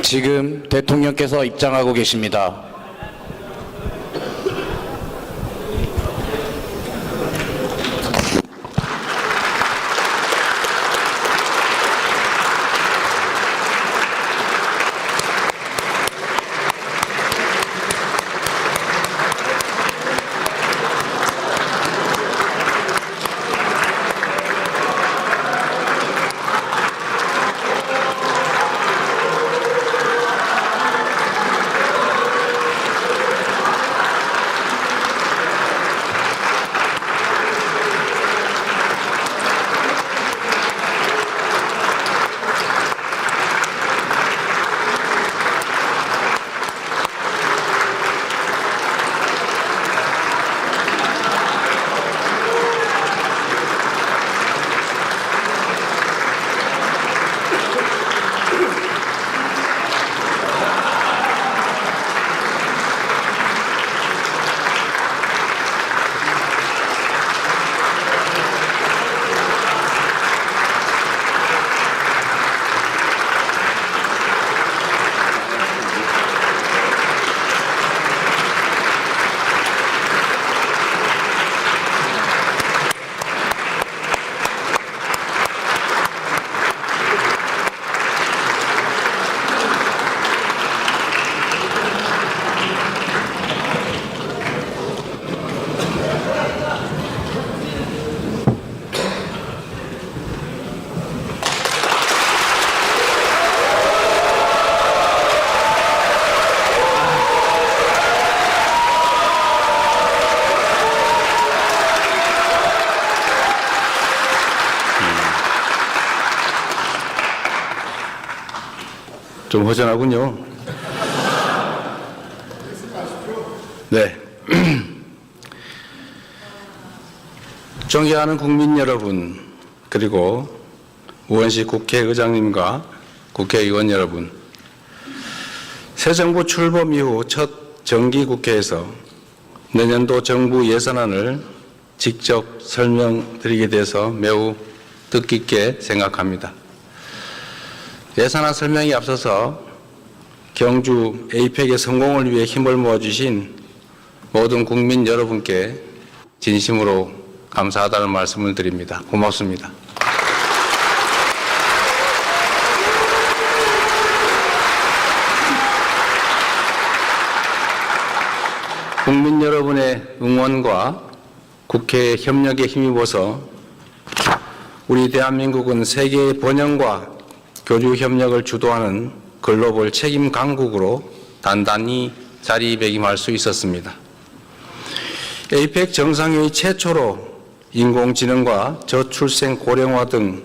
지금 대통령께서 입장하고 계십니다. 좀 허전하군요. 네. 존경하는 국민 여러분, 그리고 우원식 국회의장님과 국회의원 여러분, 새 정부 출범 이후 첫 정기국회에서 내년도 정부 예산안을 직접 설명드리게 돼서 매우 뜻깊게 생각합니다. 예산안 설명에 앞서서 경주 에이펙의 성공을 위해 힘을 모아주신 모든 국민 여러분께 진심으로 감사하다는 말씀을 드립니다. 고맙습니다. 국민 여러분의 응원과 국회의 협력에 힘입어서 우리 대한민국은 세계의 번영과 교류 협력을 주도하는 글로벌 책임 강국으로 단단히 자리매김할 수 있었습니다. 에이펙 정상회의 최초로 인공지능과 저출생 고령화 등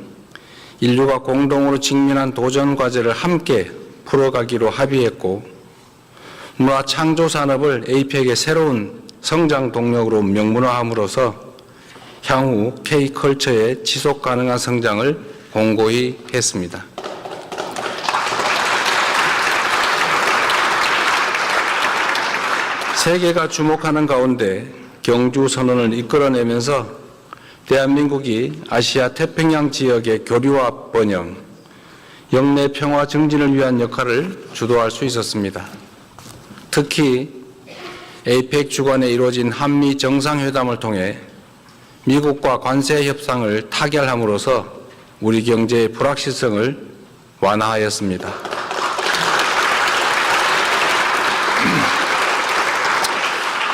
인류가 공동으로 직면한 도전 과제를 함께 풀어가기로 합의했고, 문화 창조 산업을 에이펙의 새로운 성장 동력으로 명문화함으로써 향후 K컬처의 지속 가능한 성장을 공고히 했습니다. 세계가 주목하는 가운데 경주 선언을 이끌어내면서 대한민국이 아시아 태평양 지역의 교류와 번영, 영내 평화 증진을 위한 역할을 주도할 수 있었습니다. 특히 에이펙 주관에 이루어진 한미 정상회담을 통해 미국과 관세 협상을 타결함으로써 우리 경제의 불확실성을 완화하였습니다.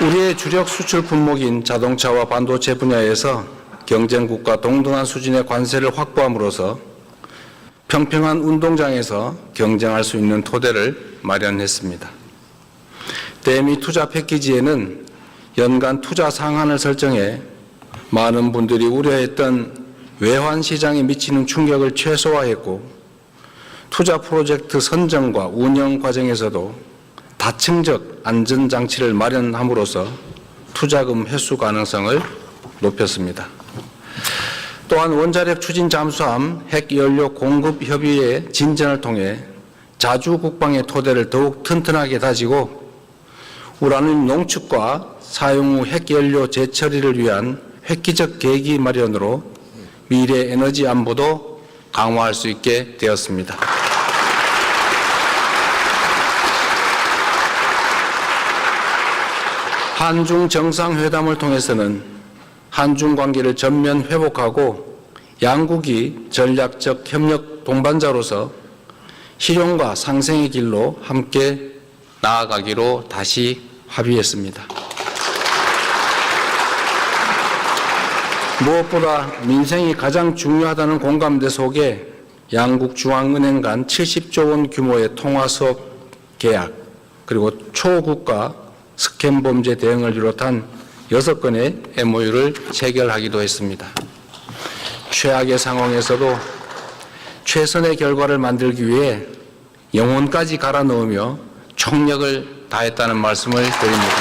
우리의 주력 수출 품목인 자동차와 반도체 분야에서 경쟁국과 동등한 수준의 관세를 확보함으로써 평평한 운동장에서 경쟁할 수 있는 토대를 마련했습니다. 대미 투자 패키지에는 연간 투자 상한을 설정해 많은 분들이 우려했던 외환 시장에 미치는 충격을 최소화했고, 투자 프로젝트 선정과 운영 과정에서도 다층적 안전장치를 마련함으로써 투자금 회수 가능성을 높였습니다. 또한 원자력 추진 잠수함 핵연료 공급 협의의 진전을 통해 자주 국방의 토대를 더욱 튼튼하게 다지고 우라늄 농축과 사용 후 핵연료 재처리를 위한 획기적 계기 마련으로 미래 에너지 안보도 강화할 수 있게 되었습니다. 한중 정상회담을 통해서는 한중 관계를 전면 회복하고 양국이 전략적 협력 동반자로서 실용과 상생의 길로 함께 나아가기로 다시 합의했습니다. 무엇보다 민생이 가장 중요하다는 공감대 속에 양국 중앙은행 간 70조 원 규모의 통화수업 계약, 그리고 초국가 스캠 범죄 대응을 비롯한 6건의 MOU를 체결하기도 했습니다. 최악의 상황에서도 최선의 결과를 만들기 위해 영혼까지 갈아 넣으며 총력을 다했다는 말씀을 드립니다.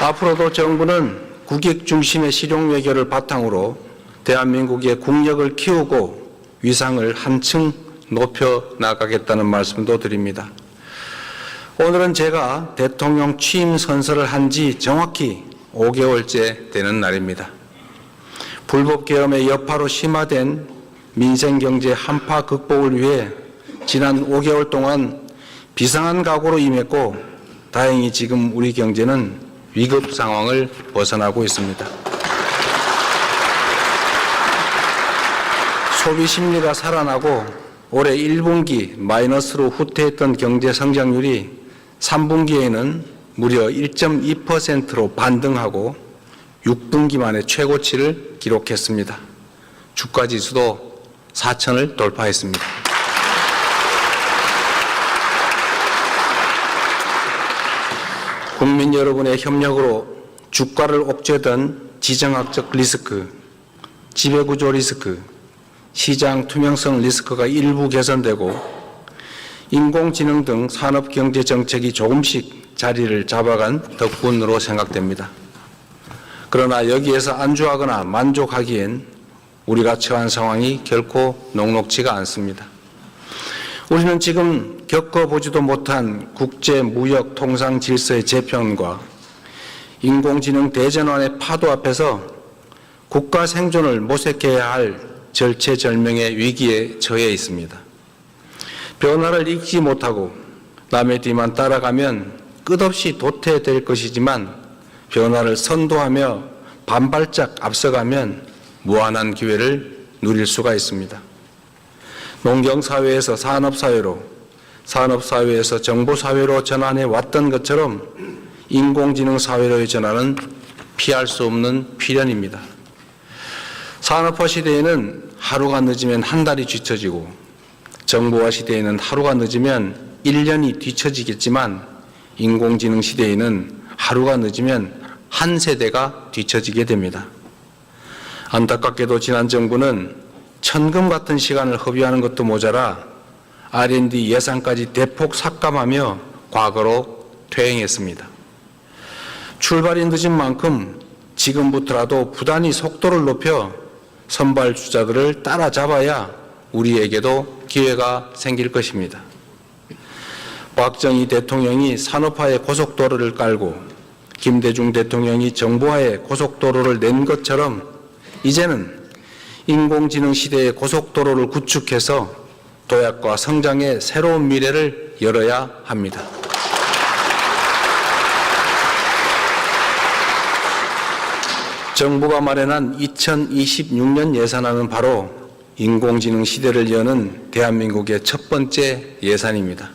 앞으로도 정부는 국익 중심의 실용 외교를 바탕으로 대한민국의 국력을 키우고 위상을 한층 높여 나가겠다는 말씀도 드립니다. 오늘은 제가 대통령 취임 선서를 한 지 정확히 5개월째 되는 날입니다. 불법 계엄의 여파로 심화된 민생경제 한파 극복을 위해 지난 5개월 동안 비상한 각오로 임했고 다행히 지금 우리 경제는 위급 상황을 벗어나고 있습니다. 소비 심리가 살아나고 올해 1분기 마이너스로 후퇴했던 경제 성장률이 3분기에는 무려 1.2%로 반등하고 6분기 만에 최고치를 기록했습니다. 주가지수도 4,000을 돌파했습니다. 국민 여러분의 협력으로 주가를 옥죄던 지정학적 리스크, 지배구조 리스크, 시장 투명성 리스크가 일부 개선되고 인공지능 등 산업경제 정책이 조금씩 자리를 잡아간 덕분으로 생각됩니다. 그러나 여기에서 안주하거나 만족하기엔 우리가 처한 상황이 결코 녹록지가 않습니다. 우리는 지금 겪어보지도 못한 국제 무역 통상 질서의 재편과 인공지능 대전환의 파도 앞에서 국가 생존을 모색해야 할 절체절명의 위기에 처해 있습니다. 변화를 읽지 못하고 남의 뒤만 따라가면 끝없이 도태될 것이지만 변화를 선도하며 반발짝 앞서가면 무한한 기회를 누릴 수가 있습니다. 농경사회에서 산업사회로, 산업사회에서 정보사회로 전환해 왔던 것처럼 인공지능 사회로의 전환은 피할 수 없는 필연입니다. 산업화 시대에는 하루가 늦으면 한 달이 뒤처지고 정보화 시대에는 하루가 늦으면 1년이 뒤처지겠지만 인공지능 시대에는 하루가 늦으면 한 세대가 뒤처지게 됩니다. 안타깝게도 지난 정부는 천금 같은 시간을 허비하는 것도 모자라 R&D 예산까지 대폭 삭감하며 과거로 퇴행했습니다. 출발이 늦은 만큼 지금부터라도 부단히 속도를 높여 선발주자들을 따라잡아야 우리에게도 기회가 생길 것입니다. 박정희 대통령이 산업화의 고속도로를 깔고 김대중 대통령이 정보화의 고속도로를 낸 것처럼 이제는 인공지능 시대의 고속도로를 구축해서 도약과 성장의 새로운 미래를 열어야 합니다. 정부가 마련한 2026년 예산안은 바로 인공지능 시대를 여는 대한민국의 첫 번째 예산입니다.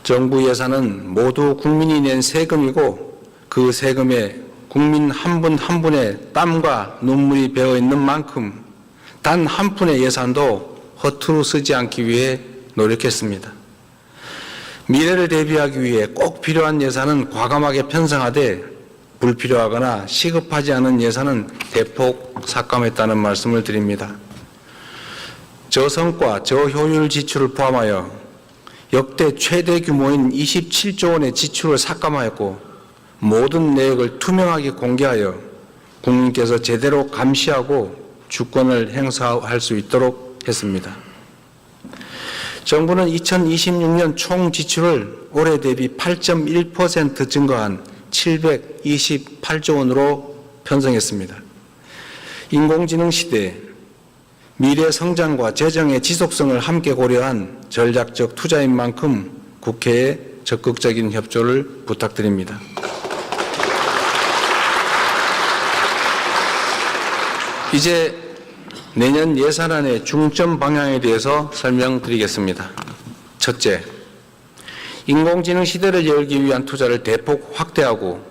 정부 예산은 모두 국민이 낸 세금이고 그 세금에 국민 한 분 한 분의 땀과 눈물이 배어 있는 만큼 단 한 푼의 예산도 허투루 쓰지 않기 위해 노력했습니다. 미래를 대비하기 위해 꼭 필요한 예산은 과감하게 편성하되 불필요하거나 시급하지 않은 예산은 대폭 삭감했다는 말씀을 드립니다. 저성과 저효율 지출을 포함하여 역대 최대 규모인 27조 원의 지출을 삭감하였고 모든 내역을 투명하게 공개하여 국민께서 제대로 감시하고 주권을 행사할 수 있도록 했습니다. 정부는 2026년 총 지출을 올해 대비 8.1% 증가한 728조 원으로 편성했습니다. 인공지능 시대, 미래 성장과 재정의 지속성을 함께 고려한 전략적 투자인 만큼 국회에 적극적인 협조를 부탁드립니다. 이제 내년 예산안의 중점 방향에 대해서 설명드리겠습니다. 첫째, 인공지능 시대를 열기 위한 투자를 대폭 확대하고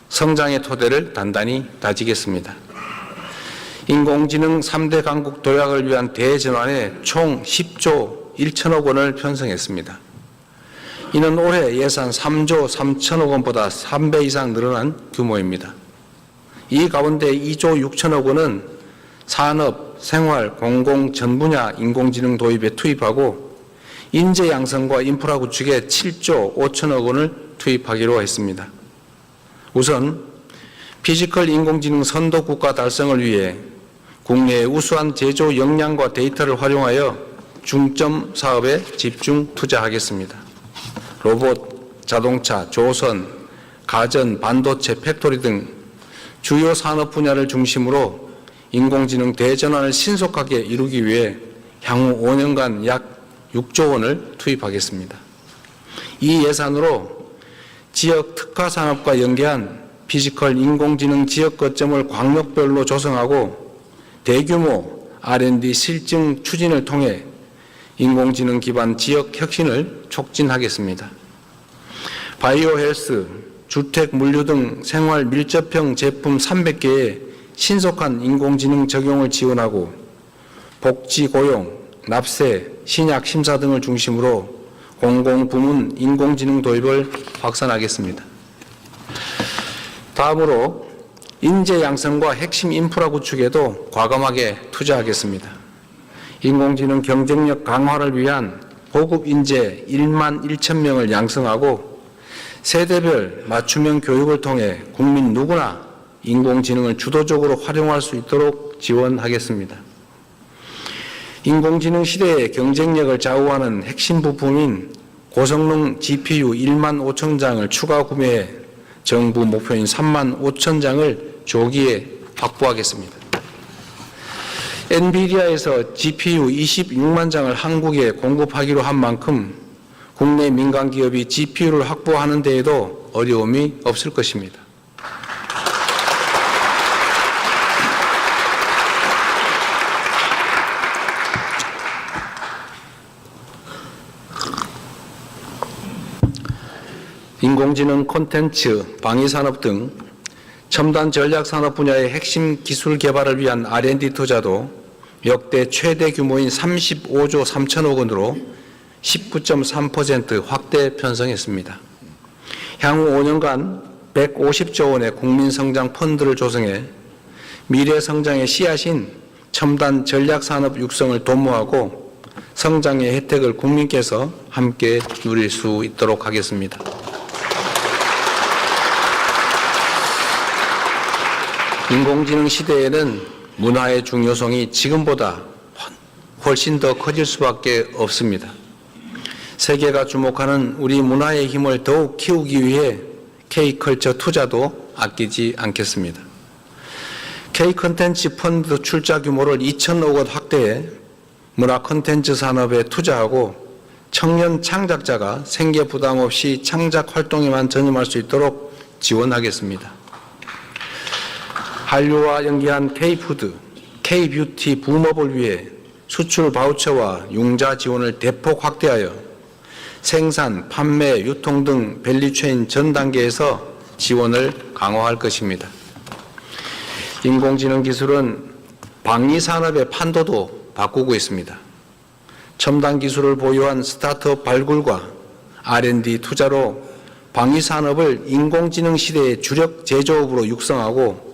성장의 토대를 단단히 다지겠습니다. 인공지능 3대 강국 도약을 위한 대전환에 총 10조 1천억 원을 편성했습니다. 이는 올해 예산 3조 3천억 원보다 3배 이상 늘어난 규모입니다. 이 가운데 2조 6천억 원은 산업, 생활, 공공 전 분야 인공지능 도입에 투입하고 인재 양성과 인프라 구축에 7조 5천억 원을 투입하기로 했습니다. 우선 피지컬 인공지능 선도 국가 달성을 위해 국내의 우수한 제조 역량과 데이터를 활용하여 중점 사업에 집중 투자하겠습니다. 로봇, 자동차, 조선, 가전, 반도체, 팩토리 등 주요 산업 분야를 중심으로 인공지능 대전환을 신속하게 이루기 위해 향후 5년간 약 6조 원을 투입하겠습니다. 이 예산으로 지역 특화 산업과 연계한 피지컬 인공지능 지역 거점을 광역별로 조성하고 대규모 R&D 실증 추진을 통해 인공지능 기반 지역 혁신을 촉진하겠습니다. 바이오 헬스, 주택 물류 등 생활 밀접형 제품 300개의 신속한 인공지능 적용을 지원하고 복지 고용, 납세, 신약 심사 등을 중심으로 공공부문 인공지능 도입을 확산하겠습니다. 다음으로 인재 양성과 핵심 인프라 구축에도 과감하게 투자하겠습니다. 인공지능 경쟁력 강화를 위한 고급 인재 1만 1천 명을 양성하고 세대별 맞춤형 교육을 통해 국민 누구나 인공지능을 주도적으로 활용할 수 있도록 지원하겠습니다. 인공지능 시대의 경쟁력을 좌우하는 핵심 부품인 고성능 GPU 1만 5천 장을 추가 구매해 정부 목표인 3만 5천 장을 조기에 확보하겠습니다. 엔비디아에서 GPU 26만 장을 한국에 공급하기로 한 만큼 국내 민간 기업이 GPU를 확보하는 데에도 어려움이 없을 것입니다. 인공지능 콘텐츠, 방위산업 등 첨단 전략산업 분야의 핵심 기술 개발을 위한 R&D 투자도 역대 최대 규모인 35조 3천억 원으로 19.3% 확대 편성했습니다. 향후 5년간 150조 원의 국민성장 펀드를 조성해 미래성장의 씨앗인 첨단 전략산업 육성을 도모하고 성장의 혜택을 국민께서 함께 누릴 수 있도록 하겠습니다. 인공지능 시대에는 문화의 중요성이 지금보다 훨씬 더 커질 수밖에 없습니다. 세계가 주목하는 우리 문화의 힘을 더욱 키우기 위해 K컬처 투자도 아끼지 않겠습니다. K콘텐츠 펀드 출자 규모를 2천억 원 확대해 문화 콘텐츠 산업에 투자하고 청년 창작자가 생계 부담 없이 창작 활동에만 전념할 수 있도록 지원하겠습니다. 한류와 연계한 K푸드, K뷰티 붐업을 위해 수출 바우처와 융자 지원을 대폭 확대하여 생산, 판매, 유통 등 밸류체인 전 단계에서 지원을 강화할 것입니다. 인공지능 기술은 방위산업의 판도도 바꾸고 있습니다. 첨단 기술을 보유한 스타트업 발굴과 R&D 투자로 방위산업을 인공지능 시대의 주력 제조업으로 육성하고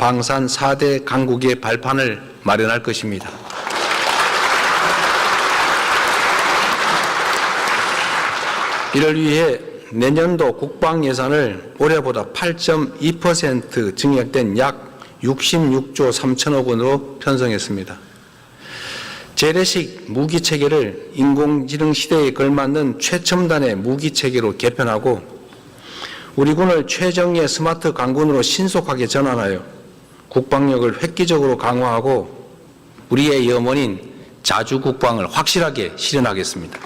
방산 4대 강국의 발판을 마련할 것입니다. 이를 위해 내년도 국방 예산을 올해보다 8.2% 증액된 약 66조 3천억 원으로 편성했습니다. 재래식 무기 체계를 인공지능 시대에 걸맞는 최첨단의 무기 체계로 개편하고 우리 군을 최정예 스마트 강군으로 신속하게 전환하여 국방력을 획기적으로 강화하고 우리의 염원인 자주국방을 확실하게 실현하겠습니다.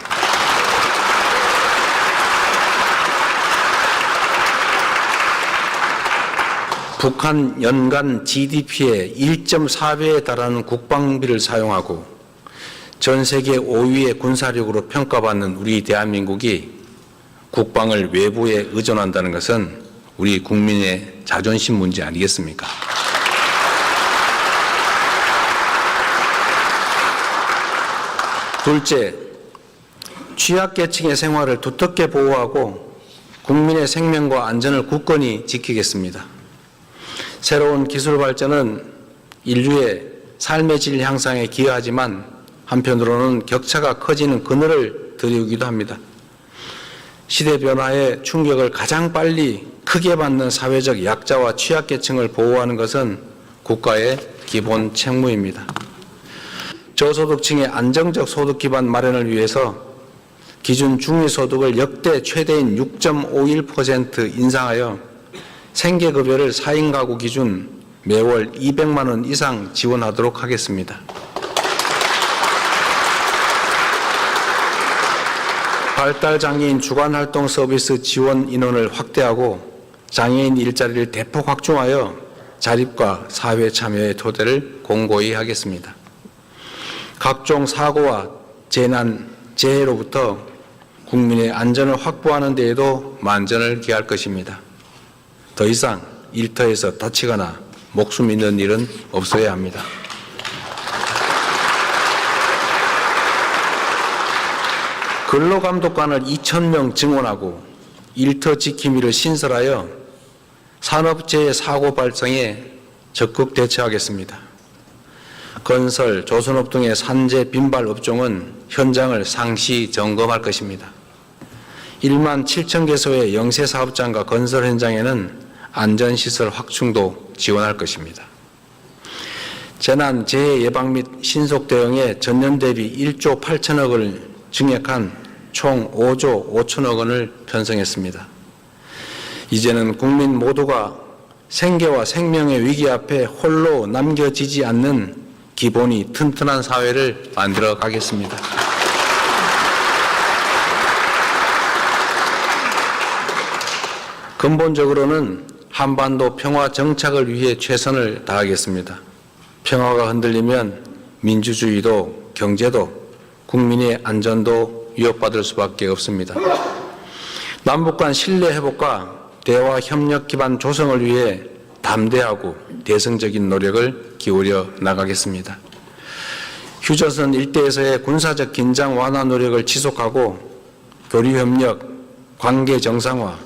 북한 연간 GDP의 1.4배에 달하는 국방비를 사용하고 전 세계 5위의 군사력으로 평가받는 우리 대한민국이 국방을 외부에 의존한다는 것은 우리 국민의 자존심 문제 아니겠습니까? 둘째, 취약계층의 생활을 두텁게 보호하고 국민의 생명과 안전을 굳건히 지키겠습니다. 새로운 기술 발전은 인류의 삶의 질 향상에 기여하지만 한편으로는 격차가 커지는 그늘을 드리우기도 합니다. 시대 변화의 충격을 가장 빨리 크게 받는 사회적 약자와 취약계층을 보호하는 것은 국가의 기본 책무입니다. 저소득층의 안정적 소득 기반 마련을 위해서 기준 중위소득을 역대 최대인 6.51% 인상하여 생계급여를 4인 가구 기준 매월 200만 원 이상 지원하도록 하겠습니다. 발달장애인 주간활동 서비스 지원 인원을 확대하고 장애인 일자리를 대폭 확충하여 자립과 사회 참여의 토대를 공고히 하겠습니다. 각종 사고와 재난, 재해로부터 국민의 안전을 확보하는 데에도 만전을 기할 것입니다. 더 이상 일터에서 다치거나 목숨 잃는 일은 없어야 합니다. 근로감독관을 2,000명 증원하고 일터 지킴이를 신설하여 산업재해 사고 발생에 적극 대처하겠습니다. 건설, 조선업 등의 산재 빈발 업종은 현장을 상시 점검할 것입니다. 1만 7천 개소의 영세사업장과 건설 현장에는 안전시설 확충도 지원할 것입니다. 재난, 재해 예방 및 신속 대응에 전년 대비 1조 8천억 원을 증액한 총 5조 5천억 원을 편성했습니다. 이제는 국민 모두가 생계와 생명의 위기 앞에 홀로 남겨지지 않는 기본이 튼튼한 사회를 만들어 가겠습니다. 근본적으로는 한반도 평화 정착을 위해 최선을 다하겠습니다. 평화가 흔들리면 민주주의도 경제도 국민의 안전도 위협받을 수밖에 없습니다. 남북 간 신뢰 회복과 대화 협력 기반 조성을 위해 담대하고 대승적인 노력을 기울여 나가겠습니다. 휴전선 일대에서의 군사적 긴장 완화 노력을 지속하고 교류 협력, 관계 정상화,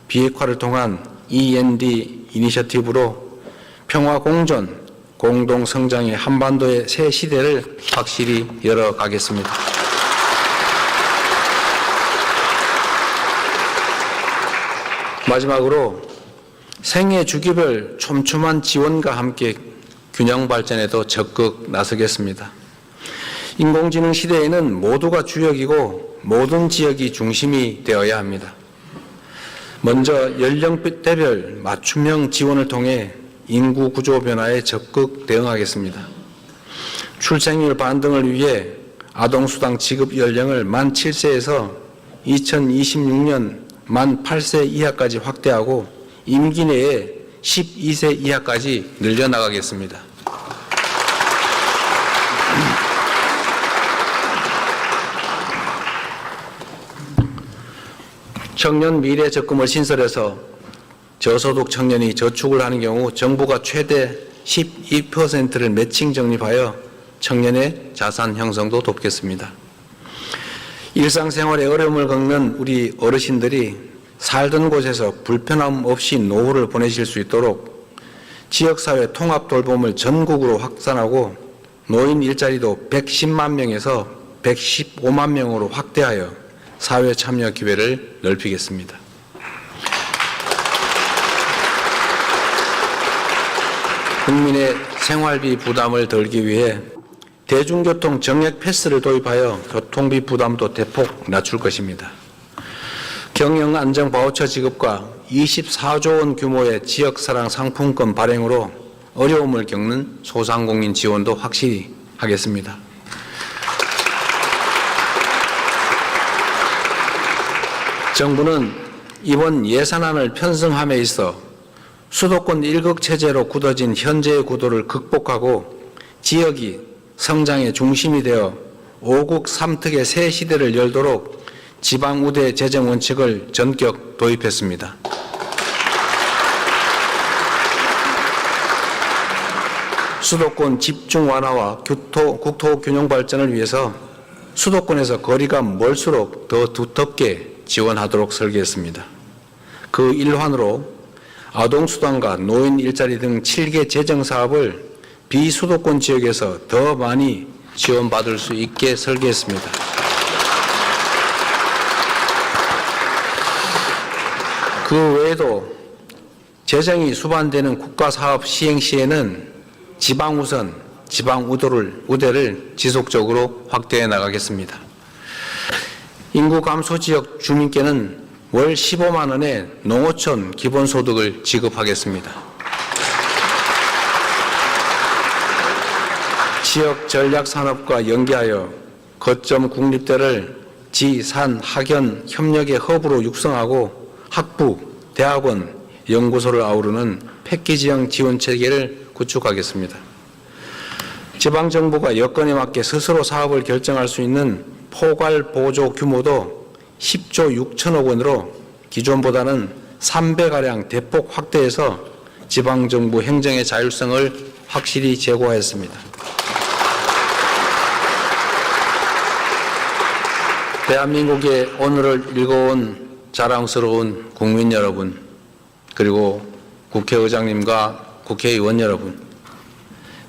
비핵화를 통한 END 이니셔티브로 평화 공존, 공동 성장의 한반도의 새 시대를 확실히 열어가겠습니다. 마지막으로 생애 주기별 촘촘한 지원과 함께 균형 발전에도 적극 나서겠습니다. 인공지능 시대에는 모두가 주역이고 모든 지역이 중심이 되어야 합니다. 먼저 연령대별 맞춤형 지원을 통해 인구 구조 변화에 적극 대응하겠습니다. 출생률 반등을 위해 아동수당 지급 연령을 만 7세에서 2026년 만 8세 이하까지 확대하고 임기 내에 12세 이하까지 늘려나가겠습니다. 청년 미래 적금을 신설해서 저소득 청년이 저축을 하는 경우 정부가 최대 12%를 매칭 적립하여 청년의 자산 형성도 돕겠습니다. 일상생활에 어려움을 겪는 우리 어르신들이 살던 곳에서 불편함 없이 노후를 보내실 수 있도록 지역사회 통합 돌봄을 전국으로 확산하고 노인 일자리도 110만 명에서 115만 명으로 확대하여 사회 참여 기회를 넓히겠습니다. 국민의 생활비 부담을 덜기 위해 대중교통 정액 패스를 도입하여 교통비 부담도 대폭 낮출 것입니다. 경영안정 바우처 지급과 24조 원 규모의 지역사랑 상품권 발행으로 어려움을 겪는 소상공인 지원도 확실히 하겠습니다. 정부는 이번 예산안을 편성함에 있어 수도권 일극체제로 굳어진 현재의 구도를 극복하고 지역이 성장의 중심이 되어 5국 3특의 새 시대를 열도록 지방우대 재정 원칙을 전격 도입했습니다. 수도권 집중 완화와 국토 균형 발전을 위해서 수도권에서 거리가 멀수록 더 두텁게 지원하도록 설계했습니다. 그 일환으로 아동수당과 노인 일자리 등 7개 재정 사업을 비수도권 지역에서 더 많이 지원받을 수 있게 설계했습니다. 그 외에도 재정이 수반되는 국가사업 시행 시에는 지방우선, 지방우대를 지속적으로 확대해 나가겠습니다. 인구 감소 지역 주민께는 월 15만 원의 농어촌 기본소득을 지급하겠습니다. 지역 전략산업과 연계하여 거점 국립대를 지, 산, 학연 협력의 허브로 육성하고 학부, 대학원, 연구소를 아우르는 패키지형 지원체계를 구축하겠습니다. 지방정부가 여건에 맞게 스스로 사업을 결정할 수 있는 포괄 보조 규모도 10조 6천억 원으로 기존보다는 3배가량 대폭 확대해서 지방정부 행정의 자율성을 확실히 제고하였습니다. 대한민국의 오늘을 읽어온 자랑스러운 국민 여러분, 그리고 국회의장님과 국회의원 여러분,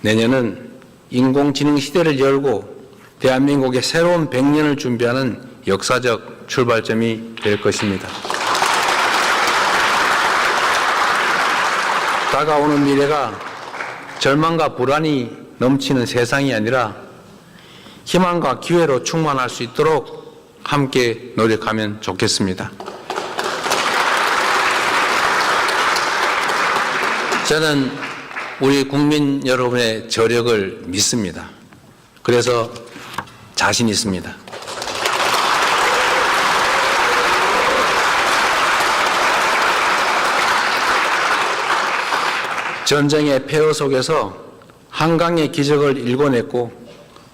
내년은 인공지능 시대를 열고 대한민국의 새로운 100년을 준비하는 역사적 출발점이 될 것입니다. 다가오는 미래가 절망과 불안이 넘치는 세상이 아니라 희망과 기회로 충만할 수 있도록 함께 노력하면 좋겠습니다. 저는 우리 국민 여러분의 저력을 믿습니다. 그래서 자신 있습니다. 전쟁의 폐허 속에서 한강의 기적을 일궈냈고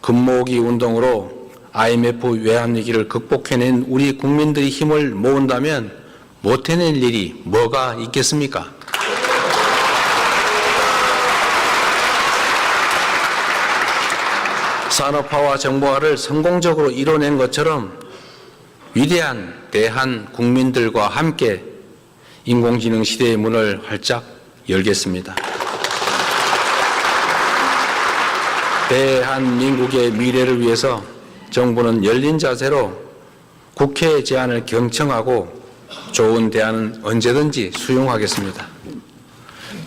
금모으기 운동으로 IMF 외환위기를 극복해낸 우리 국민들의 힘을 모은다면 못해낼 일이 뭐가 있겠습니까? 산업화와 정보화를 성공적으로 이뤄낸 것처럼 위대한 대한 국민들과 함께 인공지능 시대의 문을 활짝 열겠습니다. 대한민국의 미래를 위해서 정부는 열린 자세로 국회의 제안을 경청하고 좋은 대안은 언제든지 수용하겠습니다.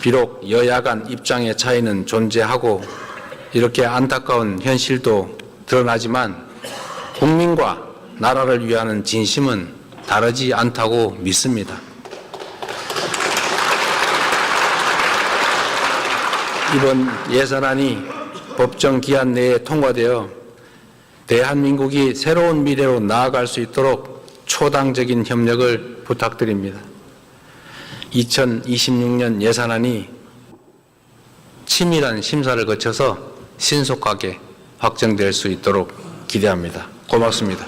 비록 여야 간 입장의 차이는 존재하고 이렇게 안타까운 현실도 드러나지만 국민과 나라를 위하는 진심은 다르지 않다고 믿습니다. 이번 예산안이 법정 기한 내에 통과되어 대한민국이 새로운 미래로 나아갈 수 있도록 초당적인 협력을 부탁드립니다. 2026년 예산안이 치밀한 심사를 거쳐서 신속하게 확정될 수 있도록 기대합니다. 고맙습니다.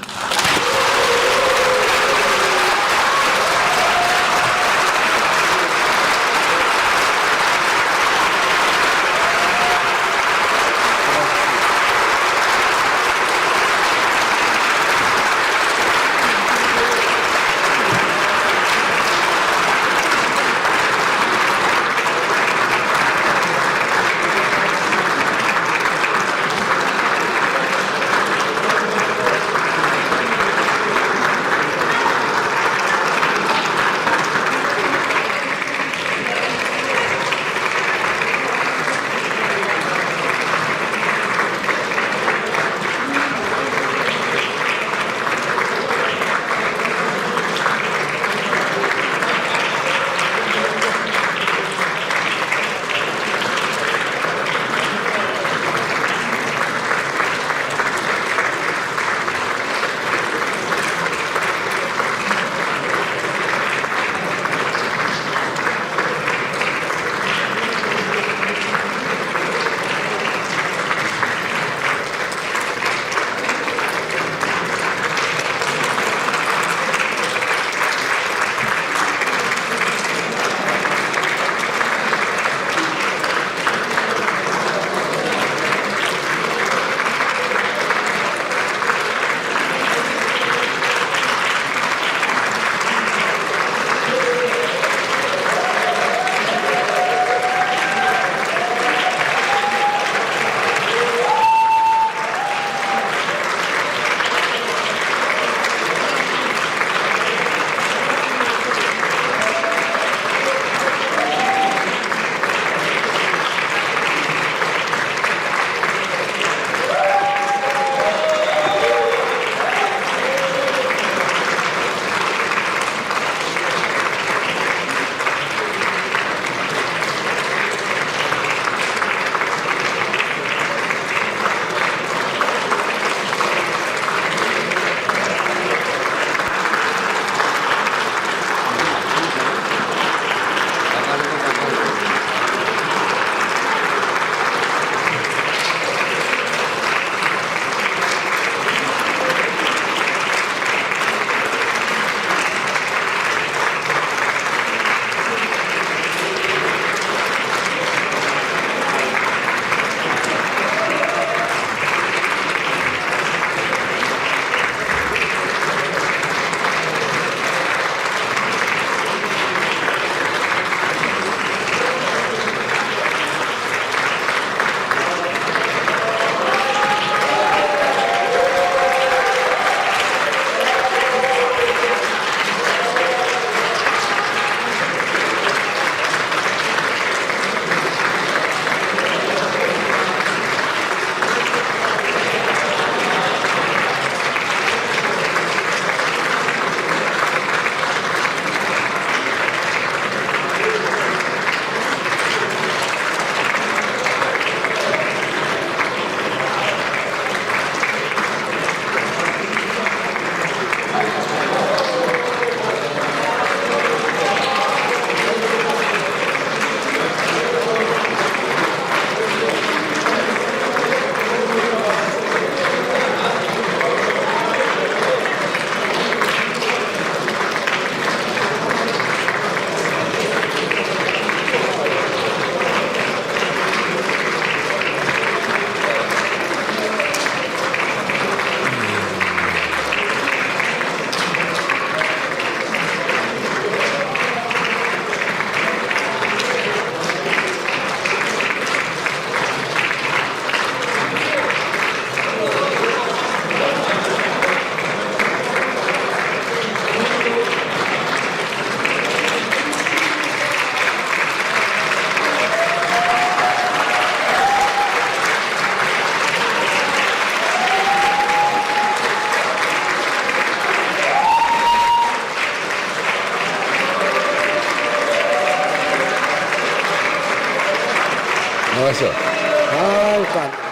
일단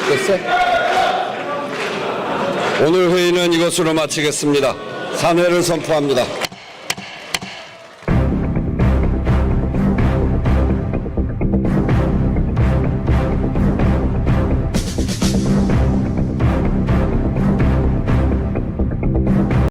됐어? 오늘 회의는 이것으로 마치겠습니다. 산회를 선포합니다.